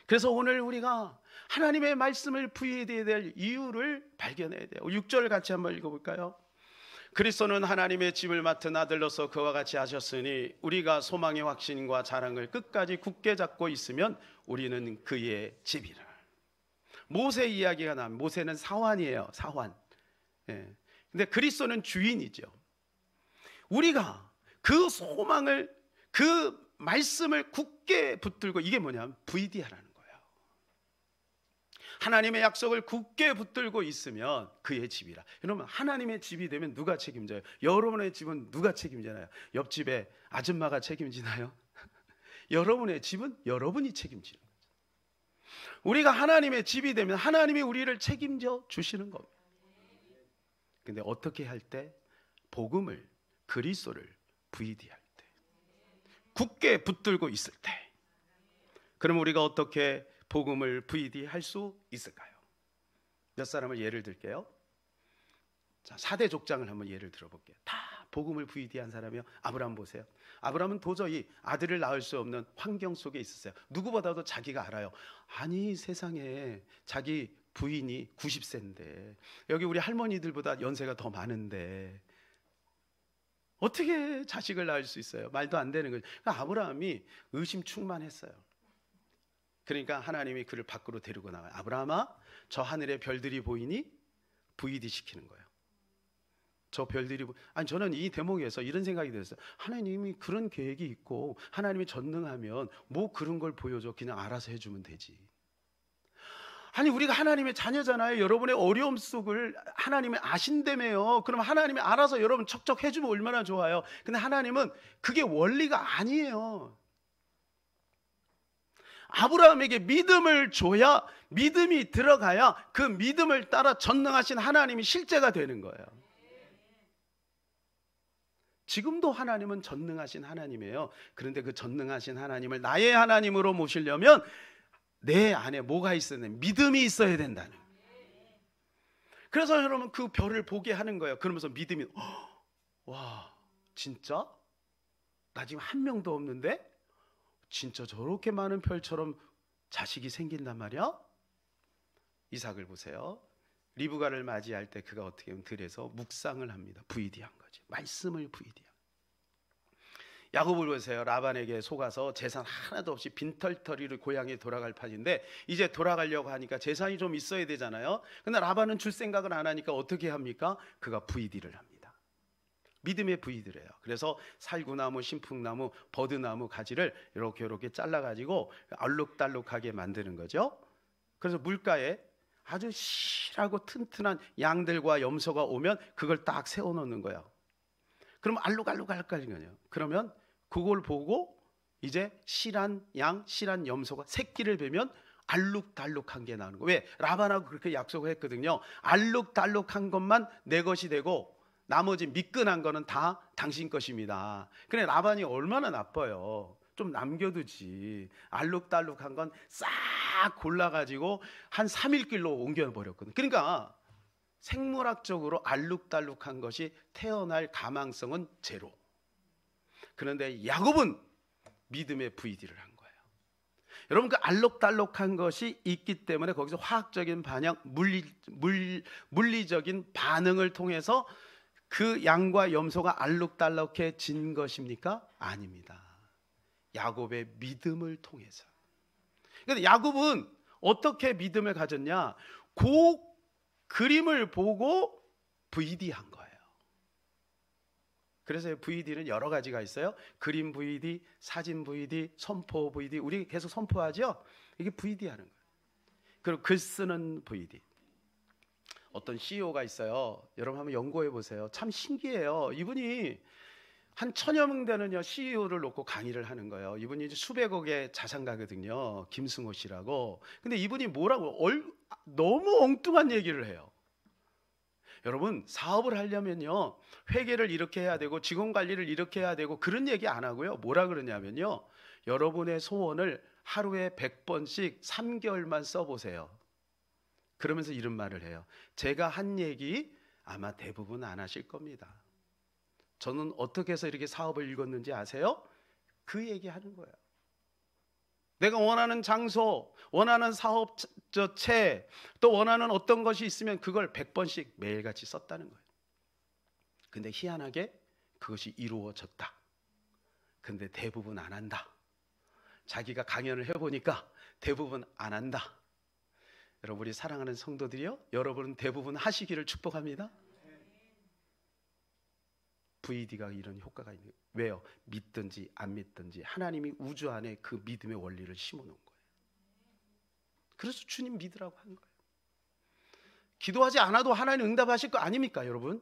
그래서 오늘 우리가 하나님의 말씀을 부여해야 될 이유를 발견해야 돼요. 6절 같이 한번 읽어볼까요? 그리스도는 하나님의 집을 맡은 아들로서 그와 같이 하셨으니 우리가 소망의 확신과 자랑을 끝까지 굳게 잡고 있으면 우리는 그의 집이라. 모세 이야기가 나면 모세는 사환이에요. 사환. 예. 근데 그리스도는 주인이죠. 우리가 그 소망을, 그 말씀을 굳게 붙들고, 이게 뭐냐면 VD하라는 거예요. 하나님의 약속을 굳게 붙들고 있으면 그의 집이라. 여러분, 하나님의 집이 되면 누가 책임져요? 여러분의 집은 누가 책임지나요? 옆집에 아줌마가 책임지나요? 여러분의 집은 여러분이 책임지는 거죠. 우리가 하나님의 집이 되면 하나님이 우리를 책임져 주시는 겁니다. 근데 어떻게 할 때? 복음을, 그리스도를 VD할 때, 굳게 붙들고 있을 때. 그럼 우리가 어떻게 복음을 VD할 수 있을까요? 몇 사람을 예를 들게요. 자, 4대 족장을 한번 예를 들어볼게요. 다 복음을 VD한 사람이요. 아브라함 보세요. 아브라함은 도저히 아들을 낳을 수 없는 환경 속에 있었어요. 누구보다도 자기가 알아요. 아니, 세상에 자기 부인이 90세인데 여기 우리 할머니들보다 연세가 더 많은데 어떻게 자식을 낳을 수 있어요? 말도 안 되는 거죠. 그러니까 아브라함이 의심충만했어요. 그러니까 하나님이 그를 밖으로 데리고 나와요. 아브라함아, 저 하늘에 별들이 보이니? VD 시키는 거예요. 저 별들이 아니, 저는 이 대목에서 이런 생각이 들었어요. 하나님이 그런 계획이 있고 하나님이 전능하면 뭐 그런 걸 보여줘. 그냥 알아서 해주면 되지. 아니, 우리가 하나님의 자녀잖아요. 여러분의 어려움 속을 하나님이 아신다며요. 그럼 하나님이 알아서 여러분 척척 해주면 얼마나 좋아요. 근데 하나님은 그게 원리가 아니에요. 아브라함에게 믿음을 줘야, 믿음이 들어가야 그 믿음을 따라 전능하신 하나님이 실제가 되는 거예요. 지금도 하나님은 전능하신 하나님이에요. 그런데 그 전능하신 하나님을 나의 하나님으로 모시려면 내 안에 뭐가 있어야 돼? 믿음이 있어야 된다는 거예요. 그래서 여러분 그 별을 보게 하는 거예요. 그러면서 믿음이, 와, 진짜? 나 지금 한 명도 없는데 진짜 저렇게 많은 별처럼 자식이 생긴단 말이야? 이삭을 보세요. 리브가를 맞이할 때 그가 어떻게 하면 들에서 묵상을 합니다. VD한 거지. 말씀을 VD한. 야곱을 보세요. 라반에게 속아서 재산 하나도 없이 빈털터리로 고향에 돌아갈 판인데 이제 돌아가려고 하니까 재산이 좀 있어야 되잖아요. 근데 라반은 줄 생각을 안 하니까 어떻게 합니까? 그가 VD를 합니다. 믿음의 VD래요. 그래서 살구나무, 신풍나무, 버드나무 가지를 이렇게 잘라가지고 알록달록하게 만드는 거죠. 그래서 물가에 아주 실하고 튼튼한 양들과 염소가 오면 그걸 딱 세워놓는 거예요. 그럼 알록달록거리거든요. 그러면 그걸 보고 이제 실한 양, 실한 염소가 새끼를 베면 알록달록한 게 나오는 거예요. 왜? 라반하고 그렇게 약속을 했거든요. 알록달록한 것만 내 것이 되고 나머지 미끈한 거는 다 당신 것입니다. 그래, 라반이 얼마나 나빠요. 좀 남겨두지. 알록달록한 건 싹 골라가지고 한 3일 길로 옮겨버렸거든요. 그러니까 생물학적으로 알록달록한 것이 태어날 가망성은 제로. 그런데 야곱은 믿음의 VD를 한 거예요. 여러분, 그 알록달록한 것이 있기 때문에 거기서 화학적인 반영, 물리적인 반응을 통해서 그 양과 염소가 알록달록해진 것입니까? 아닙니다. 야곱의 믿음을 통해서. 그런데 야곱은 어떻게 믿음을 가졌냐? 그 그림을 보고 VD한 거예요. 그래서 VD는 여러 가지가 있어요. 그림 VD, 사진 VD, 선포 VD. 우리 계속 선포하죠? 이게 VD 하는 거예요. 그리고 글 쓰는 VD. 어떤 CEO가 있어요. 여러분 한번 연구해 보세요. 참 신기해요. 이분이 한 1000여 명 되는 CEO를 놓고 강의를 하는 거예요. 이분이 이제 수백억의 자산가거든요. 김승호 씨라고. 근데 이분이 뭐라고 너무 엉뚱한 얘기를 해요. 여러분, 사업을 하려면요, 회계를 이렇게 해야 되고 직원 관리를 이렇게 해야 되고 그런 얘기 안 하고요. 뭐라 그러냐면요, 여러분의 소원을 하루에 100번씩 3개월만 써보세요. 그러면서 이런 말을 해요. 제가 한 얘기 아마 대부분 안 하실 겁니다. 저는 어떻게 해서 이렇게 사업을 읽었는지 아세요? 그 얘기 하는 거예요. 내가 원하는 장소, 원하는 사업체, 또 원하는 어떤 것이 있으면 그걸 100번씩 매일같이 썼다는 거예요. 근데 희한하게 그것이 이루어졌다. 근데 대부분 안 한다. 자기가 강연을 해보니까 대부분 안 한다. 여러분, 우리 사랑하는 성도들이요, 여러분은 대부분 하시기를 축복합니다. VD가 이런 효과가 있는 거예요. 왜요? 믿든지 안 믿든지 하나님이 우주 안에 그 믿음의 원리를 심어놓은 거예요. 그래서 주님 믿으라고 한 거예요. 기도하지 않아도 하나님 응답하실 거 아닙니까, 여러분?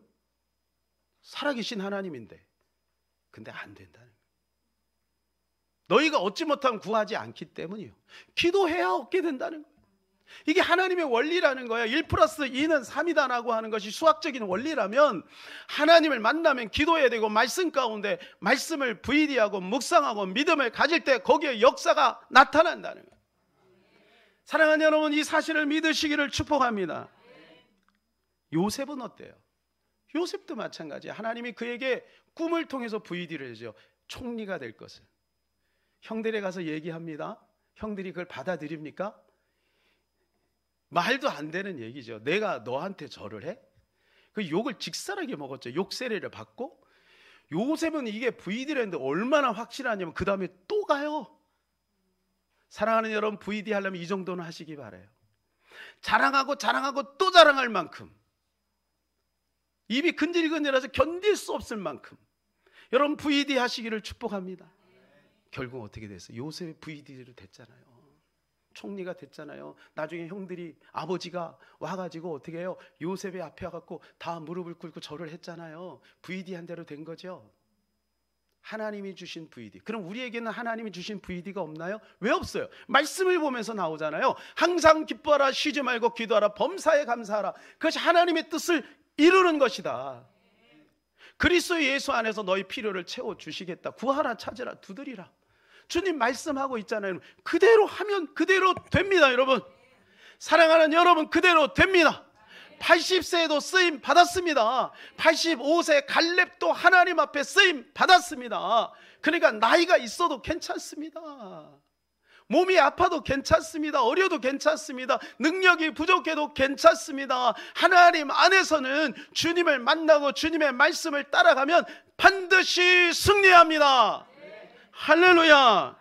살아계신 하나님인데. 근데 안 된다는 거예요. 너희가 얻지 못하면 구하지 않기 때문이요. 기도해야 얻게 된다는 거예요. 이게 하나님의 원리라는 거예요. 1+2는 3이다라고 하는 것이 수학적인 원리라면 하나님을 만나면 기도해야 되고 말씀 가운데 말씀을 VD하고 묵상하고 믿음을 가질 때 거기에 역사가 나타난다는 거예요. 사랑하는 여러분, 이 사실을 믿으시기를 축복합니다. 요셉은 어때요? 요셉도 마찬가지예요. 하나님이 그에게 꿈을 통해서 VD를 해줘요. 총리가 될 것을 형들에 가서 얘기합니다. 형들이 그걸 받아들입니까? 말도 안 되는 얘기죠. 내가 너한테 절을 해? 그 욕을 직살하게 먹었죠. 욕세례를 받고. 요셉은 이게 VD라는데 얼마나 확실하냐면 그 다음에 또 가요. 사랑하는 여러분, VD 하려면 이 정도는 하시기 바라요. 자랑하고 자랑하고 또 자랑할 만큼, 입이 근질근질해서 견딜 수 없을 만큼 여러분 VD 하시기를 축복합니다. 결국 어떻게 됐어요? 요셉이 VD로 됐잖아요. 총리가 됐잖아요. 나중에 형들이, 아버지가 와가지고 어떻게 해요? 요셉의 앞에 와갖고 다 무릎을 꿇고 절을 했잖아요. VD한 대로 된 거죠. 하나님이 주신 VD. 그럼 우리에게는 하나님이 주신 VD가 없나요? 왜 없어요? 말씀을 보면서 나오잖아요. 항상 기뻐하라, 쉬지 말고 기도하라, 범사에 감사하라. 그것이 하나님의 뜻을 이루는 것이다. 그리스도 예수 안에서 너희 필요를 채워주시겠다. 구하라, 찾으라, 두드리라. 주님 말씀하고 있잖아요. 그대로 하면 그대로 됩니다. 여러분, 사랑하는 여러분, 그대로 됩니다. 80세에도 쓰임 받았습니다. 85세 갈렙도 하나님 앞에 쓰임 받았습니다. 그러니까 나이가 있어도 괜찮습니다. 몸이 아파도 괜찮습니다. 어려도 괜찮습니다. 능력이 부족해도 괜찮습니다. 하나님 안에서는 주님을 만나고 주님의 말씀을 따라가면 반드시 승리합니다. 할렐루야.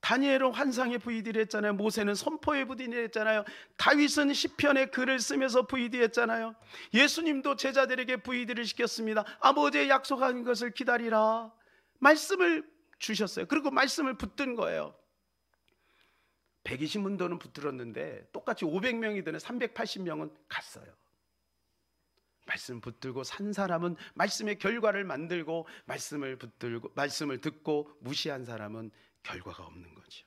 다니엘은 환상의 VD를 했잖아요. 모세는 선포의 VD를 했잖아요. 다윗은 시편의 글을 쓰면서 VD 했잖아요. 예수님도 제자들에게 VD를 시켰습니다. 아버지의 약속한 것을 기다리라. 말씀을 주셨어요. 그리고 말씀을 붙든 거예요. 120문도는 붙들었는데 똑같이 500명이 되는 380명은 갔어요. 말씀 붙들고 산 사람은 말씀의 결과를 만들고, 말씀을 붙들고 말씀을 듣고 무시한 사람은 결과가 없는 거죠.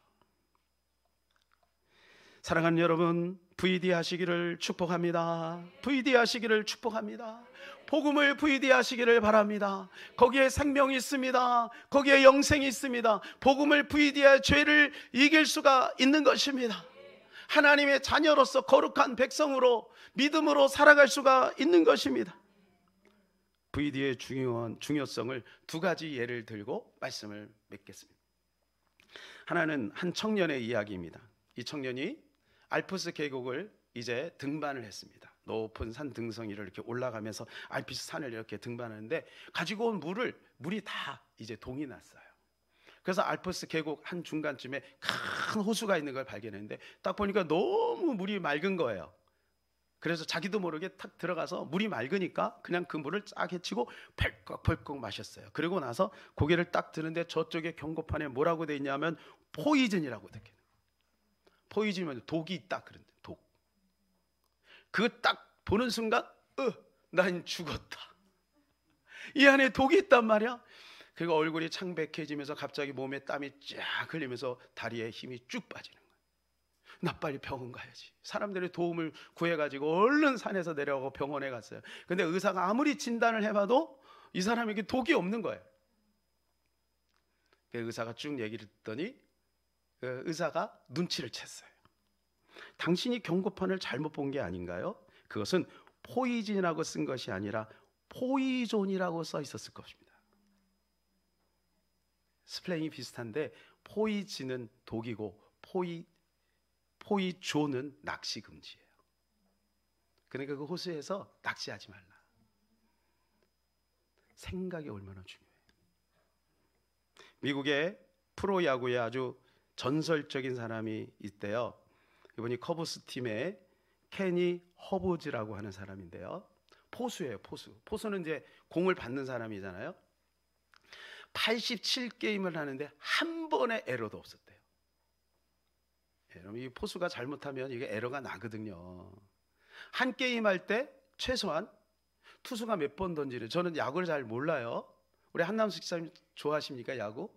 사랑하는 여러분, VD 하시기를 축복합니다. VD 하시기를 축복합니다. 복음을 VD 하시기를 바랍니다. 거기에 생명이 있습니다. 거기에 영생이 있습니다. 복음을 VD해 죄를 이길 수가 있는 것입니다. 하나님의 자녀로서 거룩한 백성으로 믿음으로 살아갈 수가 있는 것입니다. VD의 중요성을 두 가지 예를 들고 말씀을 맺겠습니다. 하나는 한 청년의 이야기입니다. 이 청년이 알프스 계곡을 이제 등반을 했습니다. 높은 산 등성이를 이렇게 올라가면서 알프스 산을 이렇게 등반하는데 가지고 온 물이 다 이제 동이 났어요. 그래서 알프스 계곡 한 중간쯤에 큰 호수가 있는 걸 발견했는데 딱 보니까 너무 물이 맑은 거예요. 그래서 자기도 모르게 탁 들어가서 물이 맑으니까 그냥 그 물을 쫙 헤치고 펄컥펄컥 마셨어요. 그리고 나서 고개를 딱 드는데 저쪽에 경고판에 뭐라고 돼 있냐면 포이즌이라고 돼 있어요. 포이즌이면 독이 있다 그런데 독. 그거 딱 보는 순간 난 죽었다. 이 안에 독이 있단 말이야. 그리고 얼굴이 창백해지면서 갑자기 몸에 땀이 쫙 흘리면서 다리에 힘이 쭉 빠지는 거야. 나 빨리 병원 가야지. 사람들이 도움을 구해가지고 얼른 산에서 내려가고 병원에 갔어요. 근데 의사가 아무리 진단을 해봐도 이 사람에게 독이 없는 거예요. 그 의사가 쭉 얘기를 듣더니 그 의사가 눈치를 챘어요. 당신이 경고판을 잘못 본 게 아닌가요? 그것은 포이즌이라고 쓴 것이 아니라 포이존이라고 써 있었을 것입니다. 스펠링이 비슷한데 포이즌은 독이고 포이존은 낚시 금지예요. 그러니까 그 호수에서 낚시하지 말라. 생각이 얼마나 중요해요. 미국의 프로야구에 아주 전설적인 사람이 있대요. 이분이 커브스 팀의 케니 허브즈라고 하는 사람인데요. 포수예요, 포수. 포수는 이제 공을 받는 사람이잖아요. 87게임을 하는데 한 번의 에러도 없었대요. 이 포수가 잘못하면 이게 에러가 나거든요. 한 게임 할 때 최소한 투수가 몇 번 던지는, 저는 야구를 잘 몰라요. 우리 한남숙 기사님 좋아하십니까, 야구?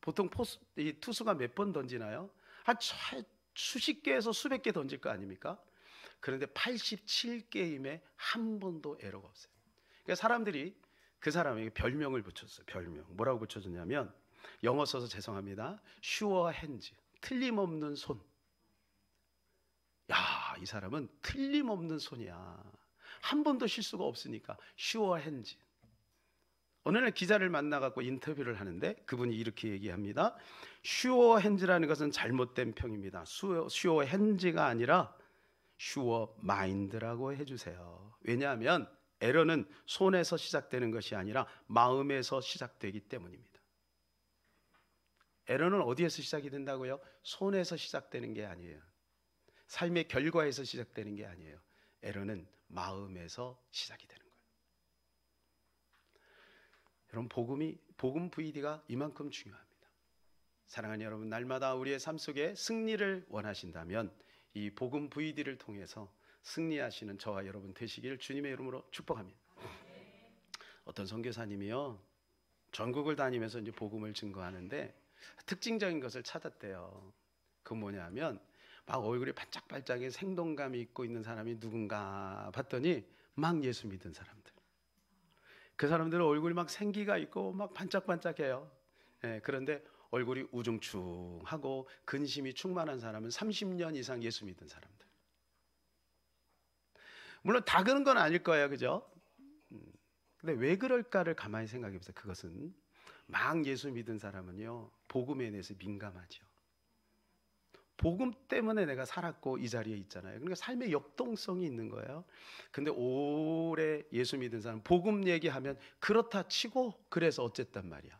보통 이 투수가 몇 번 던지나요? 한 수십 개에서 수백 개 던질 거 아닙니까? 그런데 87게임에 한 번도 에러가 없어요. 그러니까 사람들이 그 사람에게 별명을 붙였어요. 별명. 뭐라고 붙여줬냐면, 영어 써서 죄송합니다. sure hands. 틀림없는 손. 야, 이 사람은 틀림없는 손이야. 한 번도 실수가 없으니까 sure hands. 어느 날 기자를 만나갖고 인터뷰를 하는데 그분이 이렇게 얘기합니다. 슈어 핸즈라는 것은 잘못된 평입니다. 슈어 핸즈가 아니라 슈어 마인드라고 해주세요. 왜냐하면 에러는 손에서 시작되는 것이 아니라 마음에서 시작되기 때문입니다. 에러는 어디에서 시작이 된다고요? 손에서 시작되는 게 아니에요. 삶의 결과에서 시작되는 게 아니에요. 에러는 마음에서 시작이 되는 거예요. 여러분, 복음 VD가 이만큼 중요합니다. 사랑하는 여러분, 날마다 우리의 삶 속에 승리를 원하신다면 이 복음 VD를 통해서 승리하시는 저와 여러분 되시길 주님의 이름으로 축복합니다. 어떤 선교사님이요, 전국을 다니면서 이제 복음을 증거하는데 특징적인 것을 찾았대요. 그 뭐냐면 막 얼굴이 반짝반짝해 생동감이 있고 있는 사람이 누군가 봤더니 막 예수 믿은 사람들. 그 사람들은 얼굴이 막 생기가 있고 막 반짝반짝해요. 그런데 얼굴이 우중충하고 근심이 충만한 사람은 30년 이상 예수 믿은 사람들. 물론 다 그런 건 아닐 거예요, 그죠? 근데 왜 그럴까를 가만히 생각해 보세요. 그것은 막 예수 믿은 사람은요, 복음에 대해서 민감하죠. 복음 때문에 내가 살았고 이 자리에 있잖아요. 그러니까 삶의 역동성이 있는 거예요. 근데 오래 예수 믿은 사람 복음 얘기하면 그렇다 치고 그래서 어쨌단 말이야.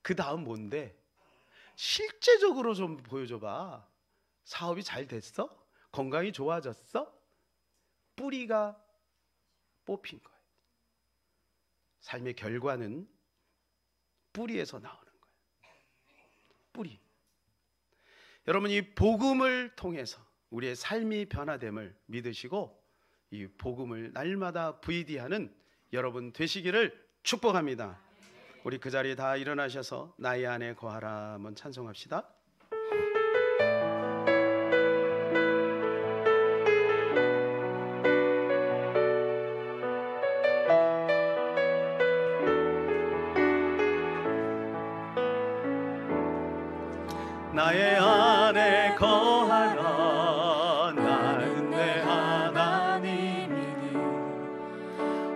그 다음 뭔데? 실제적으로 좀 보여줘봐. 사업이 잘 됐어? 건강이 좋아졌어? 뿌리가 뽑힌 거예요. 삶의 결과는 뿌리에서 나오는 거예요. 뿌리. 여러분, 이 복음을 통해서 우리의 삶이 변화됨을 믿으시고 이 복음을 날마다 VD하는 여러분 되시기를 축복합니다. 우리 그 자리에 다 일어나셔서 나의 안에 거하라 한번 찬송합시다. 나의 안에 거하라. 나는 내 하나님이니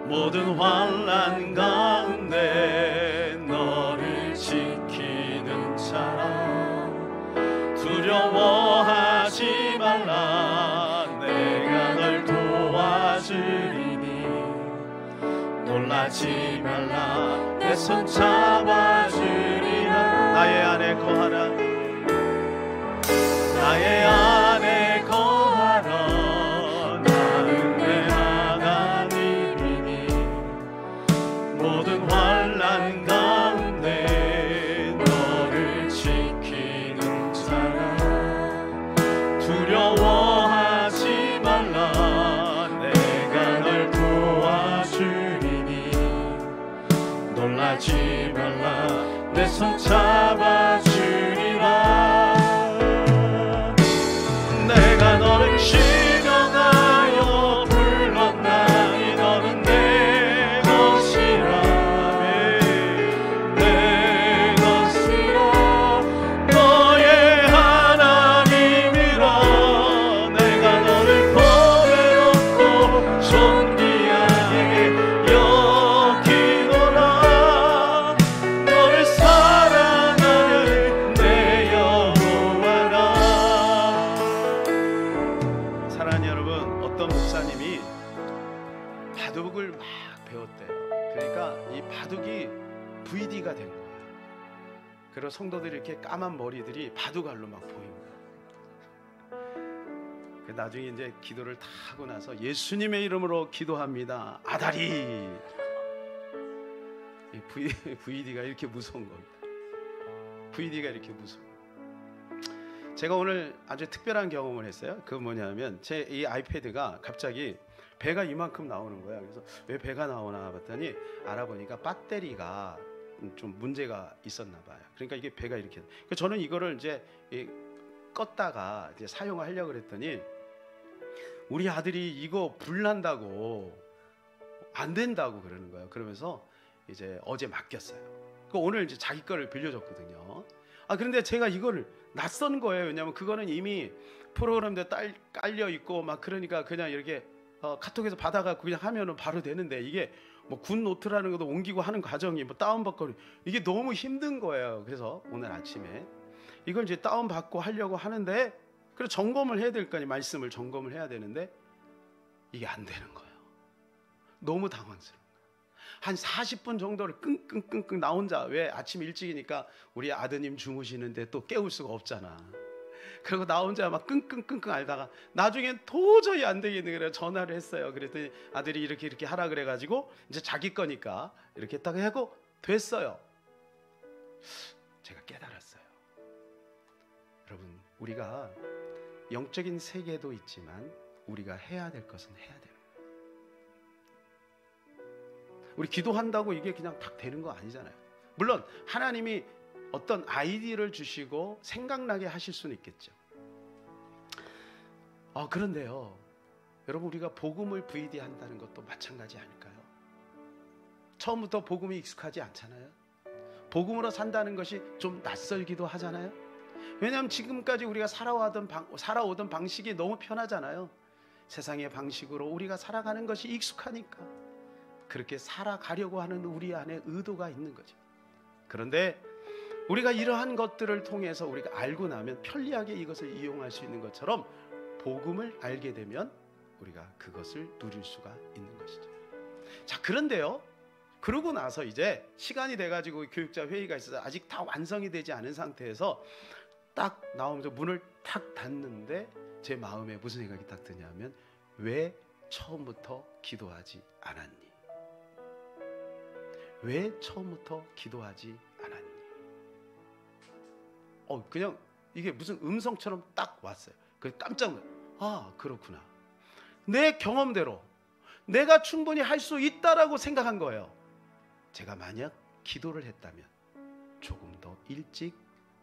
모든 환난 가운데 너를 지키는 자라. 두려워하지 말라. 내가 널 도와주리니 놀라지 말라. 내 손 잡아주리라. 나의 안에 거하라. 나의 안에 거하라. 나는 내 하나님이니 모든 환난 가운데 너를 지키는 자라. 두려워하지 말라. 내가 널 도와주리니 놀라지 말라. 내 손 잡아주리라. 내가 너를 지명하여 불렀나니 너는 내 것이라. 내 것이라. 너의 하나님이라. 내가 너를 보배롭고 존귀하게 여기노라. 너를 사랑하는 내 여호와라. 사랑하는 여러분, 어떤 목사님이 바둑을 막 배웠대요. 그러니까 이 바둑이 VD가 된 거예요. 그리고 성도들이 이렇게 까만 머리들이 바둑알로 막 보인 거예요. 나중에 이제 기도를 다 하고 나서 예수님의 이름으로 기도합니다. 아다리. 이 VD가 이렇게 무서운 겁니다. VD가 이렇게 무서워. 제가 오늘 아주 특별한 경험을 했어요. 그 뭐냐면 제 이 아이패드가 갑자기 배가 이만큼 나오는 거야. 그래서 왜 배가 나오나 봤더니 알아보니까 배터리가 좀 문제가 있었나 봐요. 그러니까 이게 배가 이렇게. 저는 이거를 이제 껐다가 이제 사용하려고 그랬더니 우리 아들이 이거 불난다고 안 된다고 그러는 거예요. 그러면서 이제 어제 맡겼어요. 오늘 이제 자기 거를 빌려줬거든요. 그런데 제가 이거를 낯선 거예요. 왜냐하면 그거는 이미 프로그램도 깔려 있고 막 그러니까 그냥 이렇게 카톡에서 받아가고 그냥 하면은 바로 되는데 이게 뭐 군 노트라는 것도 옮기고 하는 과정이 뭐 다운받고 이게 너무 힘든 거예요. 그래서 오늘 아침에 이걸 이제 다운받고 하려고 하는데, 그래서 점검을 해야 될 거 아니에요. 말씀을 점검을 해야 되는데 이게 안 되는 거예요. 너무 당황스러워. 한 40분 정도를 끙끙끙끙 나 혼자, 왜 아침 일찍이니까 우리 아드님 주무시는데 또 깨울 수가 없잖아. 그리고 나 혼자 막 끙끙끙끙 앓다가 나중엔 도저히 안 되겠는 거예요. 전화를 했어요. 그랬더니 아들이 이렇게 하라 그래가지고 이제 자기 거니까 이렇게 딱 하고 됐어요. 제가 깨달았어요. 여러분, 우리가 영적인 세계도 있지만 우리가 해야 될 것은 해야 돼요. 우리 기도한다고 이게 그냥 딱 되는 거 아니잖아요. 물론 하나님이 어떤 아이디어를 주시고 생각나게 하실 수는 있겠죠. 그런데요, 여러분, 우리가 복음을 VD 한다는 것도 마찬가지 아닐까요? 처음부터 복음이 익숙하지 않잖아요. 복음으로 산다는 것이 좀 낯설기도 하잖아요. 왜냐하면 지금까지 우리가 살아오던 방식이 너무 편하잖아요. 세상의 방식으로 우리가 살아가는 것이 익숙하니까 그렇게 살아가려고 하는 우리 안에 의도가 있는 거죠. 그런데 우리가 이러한 것들을 통해서 우리가 알고 나면 편리하게 이것을 이용할 수 있는 것처럼 복음을 알게 되면 우리가 그것을 누릴 수가 있는 것이죠. 자, 그런데요, 그러고 나서 이제 시간이 돼가지고 교육자 회의가 있어서 아직 다 완성이 되지 않은 상태에서 딱 나오면서 문을 탁 닫는데 제 마음에 무슨 생각이 딱 드냐면, 왜 처음부터 기도하지 않았니? 왜 처음부터 기도하지 않았니? 그냥 이게 무슨 음성처럼 딱 왔어요. 깜짝 놀랐어요. 그렇구나. 내 경험대로 내가 충분히 할 수 있다라고 생각한 거예요. 제가 만약 기도를 했다면 조금 더 일찍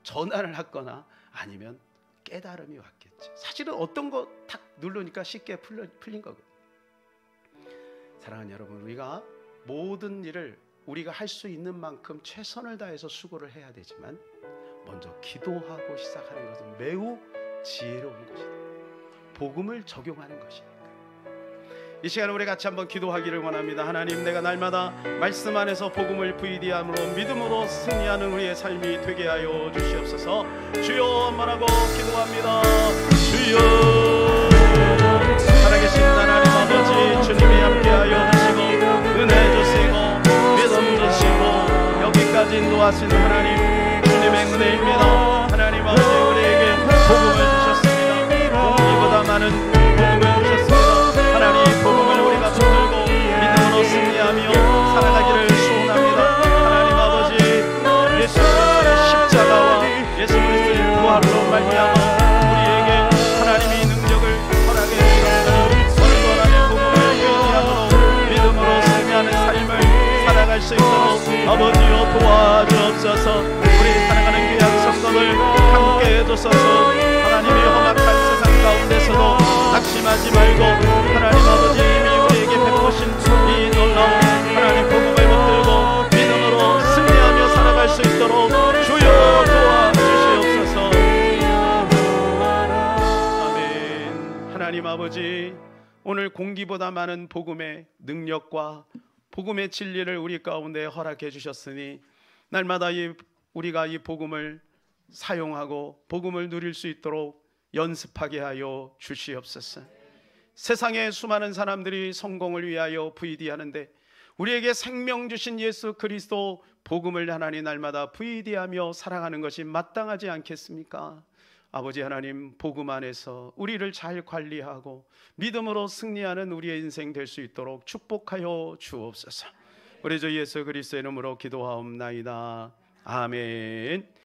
전화를 하거나 아니면 깨달음이 왔겠죠. 사실은 어떤 거 탁 누르니까 쉽게 풀린 거거든요. 사랑하는 여러분, 우리가 모든 일을 우리가 할 수 있는 만큼 최선을 다해서 수고를 해야 되지만 먼저 기도하고 시작하는 것은 매우 지혜로운 것이다. 복음을 적용하는 것이니까. 이 시간에 우리 같이 한번 기도하기를 원합니다. 하나님, 내가 날마다 말씀 안에서 복음을 VD함으로 믿음으로 승리하는 우리의 삶이 되게 하여 주시옵소서. 주여 말하고 기도합니다. 주여, 살아계신 하나님 아버지, 주님이 함께하여 주시고 은혜 주시고 믿음 주시고 여기까지 인도하시는 하나님, 주님의 은혜입니다. 하나님 아버지, 우리에게 복음을 주셨습니다. 공기보다 많은 복음을 주셨습니다. 하나님, 복음을 우리가 붙들고 믿음으로 승리하며 살아가기를 소원합니다. 하나님 아버지, 예수 그리스도의 십자가와 예수 그리스도의 부활로 말미암아 우리에게 하나님이 능력을 허락해 주셨으니 오늘도 하나님의 복음을 의지함으로 믿음으로 승리하는 삶을 살아갈 수 있도록 아버지여 도와주옵소서. 우리 살아가는 귀한 성도들 함께 해주소서. 하나님의 험악한 세상 가운데서도 낙심하지 말고 하나님 아버지, 이미 우리에게 베푸신 이 놀라운 하나님 복음을 붙들고 믿음으로 승리하며 살아갈 수 있도록 주여 도와주시옵소서. 아멘. 하나님 아버지, 오늘 공기보다 많은 복음의 능력과 복음의 진리를 우리 가운데 허락해 주셨으니 날마다 우리가 이 복음을 사용하고 복음을 누릴 수 있도록 연습하게 하여 주시옵소서. 세상의 수많은 사람들이 성공을 위하여 VD하는데 우리에게 생명 주신 예수 그리스도 복음을 하나님 날마다 VD하며 살아가는 것이 마땅하지 않겠습니까? 아버지 하나님, 복음 안에서 우리를 잘 관리하고 믿음으로 승리하는 우리의 인생 될 수 있도록 축복하여 주옵소서. 우리 주 예수 그리스도의 이름으로 기도하옵나이다. 아멘.